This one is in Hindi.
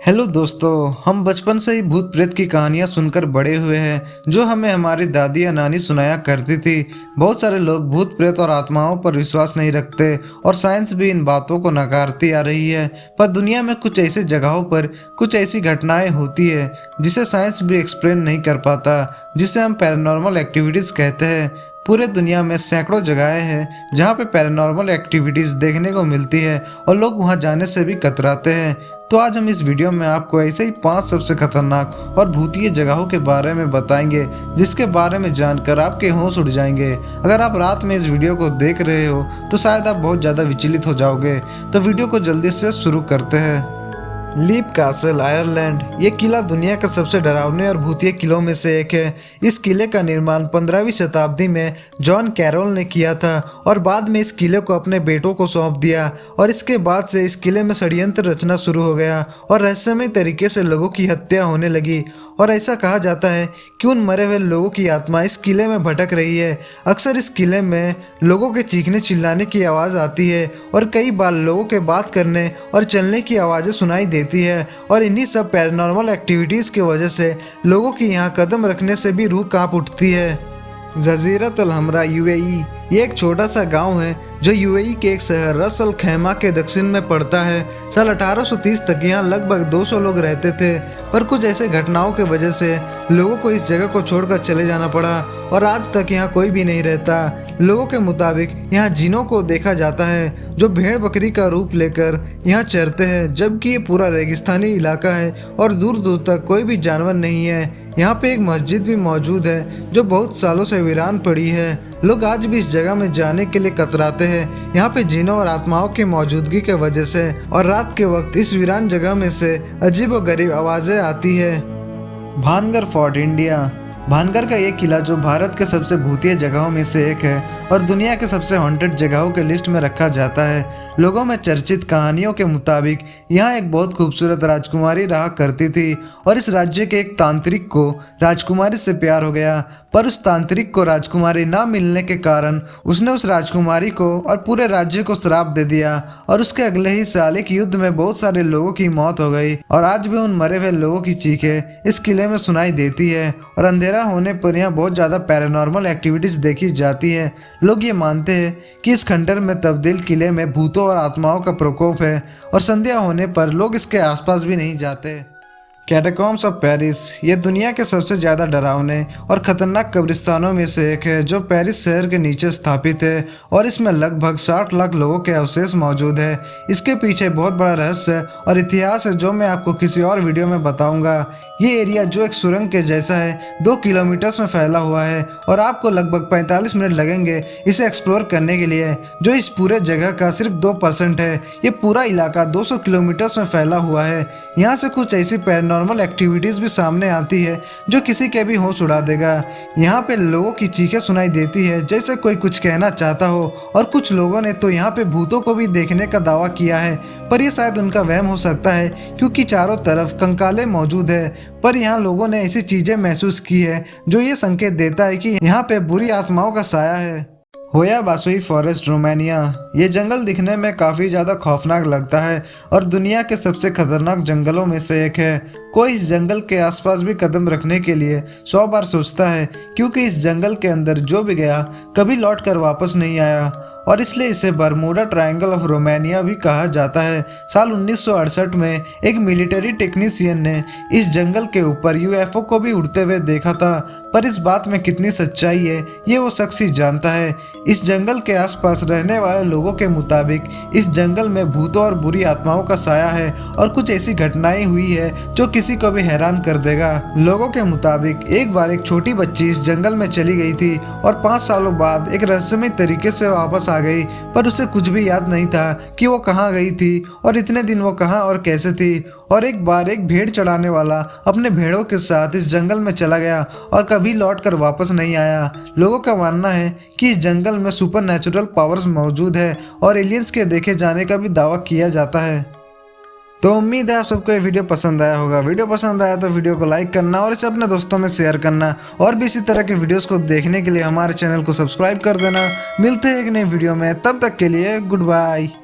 हेलो दोस्तों, हम बचपन से ही भूत प्रेत की कहानियां सुनकर बड़े हुए हैं जो हमें हमारी दादी या नानी सुनाया करती थी। बहुत सारे लोग भूत प्रेत और आत्माओं पर विश्वास नहीं रखते और साइंस भी इन बातों को नकारती आ रही है। पर दुनिया में कुछ ऐसी जगहों पर कुछ ऐसी घटनाएं होती है जिसे साइंस भी एक्सप्लेन नहीं कर पाता, जिसे हम पैरानॉर्मल एक्टिविटीज कहते हैं। पूरे दुनिया में सैकड़ों जगहें हैं जहाँ पे पैरानॉर्मल एक्टिविटीज देखने को मिलती है और लोग वहाँ जाने से भी कतराते हैं। तो आज हम इस वीडियो में आपको ऐसे ही 5 सबसे खतरनाक और भूतिए जगहों के बारे में बताएंगे जिसके बारे में जानकर आपके होश उड़ जाएंगे। अगर आप रात में इस वीडियो को देख रहे हो तो शायद आप बहुत ज़्यादा विचलित हो जाओगे। तो वीडियो को जल्दी से शुरू करते हैं। Leap Castle Ireland. ये किला दुनिया का सबसे डरावने और भूतिए किलों में से एक है। इस किले का निर्माण 15वीं शताब्दी में जॉन कैरोल ने किया था और बाद में इस किले को अपने बेटों को सौंप दिया। और इसके बाद से इस किले में षड्यंत्र रचना शुरू हो गया और रहस्यमय तरीके से लोगों की हत्या होने लगी। और ऐसा कहा जाता है कि उन मरे हुए लोगों की आत्मा इस किले में भटक रही है। अक्सर इस किले में लोगों के चीखने चिल्लाने की आवाज़ आती है और कई बार लोगों के बात करने और चलने की आवाज़ें सुनाई देती है। और इन्हीं सब पैरानॉर्मल एक्टिविटीज़ की वजह से लोगों की यहाँ कदम रखने से भी रूह कांप उठती है। जजीरत अल हमरा यूएई। ये एक छोटा सा गांव है जो यूएई के एक शहर रस अल खैमा के दक्षिण में पड़ता है। साल 1830 तक यहाँ लगभग 200 लोग रहते थे, पर कुछ ऐसे घटनाओं के वजह से लोगों को इस जगह को छोड़कर चले जाना पड़ा और आज तक यहाँ कोई भी नहीं रहता। लोगों के मुताबिक यहाँ जिनों को देखा जाता है जो भेड़ बकरी का रूप लेकर यहाँ चरते हैं, जबकि ये पूरा रेगिस्तानी इलाका है और दूर दूर तक कोई भी जानवर नहीं है। यहाँ पे एक मस्जिद भी मौजूद है जो बहुत सालों से वीरान पड़ी है। लोग आज भी इस जगह में जाने के लिए कतराते हैं यहाँ पे जिनों और आत्माओं की मौजूदगी के वजह से। और रात के वक्त इस वीरान जगह में से अजीब व गरीब आवाज़ें आती है। भानगर फोर्ट इंडिया। भानगर का ये किला जो भारत के सबसे भूतिया जगहों में से एक है और दुनिया के सबसे हॉन्टेड जगहों के लिस्ट में रखा जाता है। लोगों में चर्चित कहानियों के मुताबिक यहाँ एक बहुत खूबसूरत राजकुमारी रहा करती थी और इस राज्य के एक तांत्रिक को राजकुमारी से प्यार हो गया, पर उस तांत्रिक को राजकुमारी ना मिलने के कारण उसने उस राजकुमारी को और पूरे राज्य को श्राप दे दिया और उसके अगले ही साल एक युद्ध में बहुत सारे लोगों की मौत हो गई। और आज भी उन मरे हुए लोगों की चीखें इस किले में सुनाई देती है और अंधेरा होने पर यहाँ बहुत ज़्यादा पैरानॉर्मल एक्टिविटीज़ देखी जाती है। लोग ये मानते हैं कि इस खंडर में तब्दील किले में भूतों और आत्माओं का प्रकोप है और संध्या होने पर लोग इसके आसपास भी नहीं जाते। Catacombs of Paris. ये दुनिया के सबसे ज़्यादा डरावने और ख़तरनाक कब्रिस्तानों में से एक है जो पेरिस शहर के नीचे स्थापित है और इसमें लगभग 60 लाख लोगों के अवशेष मौजूद है। इसके पीछे बहुत बड़ा रहस्य और इतिहास है जो मैं आपको किसी और वीडियो में बताऊंगा। ये एरिया जो एक सुरंग के जैसा है 2 किलोमीटर में फैला हुआ है और आपको लगभग 45 मिनट लगेंगे इसे एक्सप्लोर करने के लिए, जो इस पूरे जगह का सिर्फ 2% है। ये पूरा इलाका 200 किलोमीटर में फैला हुआ है। यहाँ से कुछ ऐसी पैरानॉर्मल एक्टिविटीज़ भी सामने आती है जो किसी के भी होश उड़ा देगा। यहाँ पे लोगों की चीखें सुनाई देती है जैसे कोई कुछ कहना चाहता हो और कुछ लोगों ने तो यहाँ पे भूतों को भी देखने का दावा किया है, पर यह शायद उनका वहम हो सकता है क्योंकि चारों तरफ कंकाले मौजूद है। पर यहाँ लोगों ने ऐसी चीजें महसूस की है जो ये संकेत देता है कि यहाँ पे बुरी आत्माओं का साया है। होया बासुई फॉरेस्ट रोमानिया। ये जंगल दिखने में काफ़ी ज़्यादा खौफनाक लगता है और दुनिया के सबसे खतरनाक जंगलों में से एक है। कोई इस जंगल के आसपास भी कदम रखने के लिए 100 बार सोचता है क्योंकि इस जंगल के अंदर जो भी गया कभी लौट कर वापस नहीं आया और इसलिए इसे बरमूडा ट्रायंगल ऑफ रोमानिया भी कहा जाता है। साल 1968 में एक मिलिट्री टेक्नीशियन ने इस जंगल के ऊपर यूएफओ को भी उड़ते हुए देखा था, पर इस बात में कितनी सच्चाई है ये वो शख्स ही जानता है। इस जंगल के आसपास रहने वाले लोगों के मुताबिक इस जंगल में भूतों और बुरी आत्माओं का साया है और कुछ ऐसी घटनाएं हुई है जो किसी को भी हैरान कर देगा। लोगों के मुताबिक एक बार एक छोटी बच्ची इस जंगल में चली गई थी और 5 सालों बाद एक रहस्यमय तरीके से वापस आ गई, पर उसे कुछ भी याद नहीं था कि वो कहाँ गई थी और इतने दिन वो कहाँ और कैसे थी। और एक बार एक भेड़ चढ़ाने वाला अपने भेड़ों के साथ इस जंगल में चला गया और कभी लौटकर वापस नहीं आया। लोगों का मानना है कि इस जंगल में सुपर नेचुरल पावर्स मौजूद है और एलियंस के देखे जाने का भी दावा किया जाता है। तो उम्मीद है आप सबको ये वीडियो पसंद आया होगा। वीडियो पसंद आया तो वीडियो को लाइक करना और इसे अपने दोस्तों में शेयर करना और भी इसी तरह के वीडियोस को देखने के लिए हमारे चैनल को सब्सक्राइब कर देना। मिलते हैं एक नई वीडियो में, तब तक के लिए गुड बाय।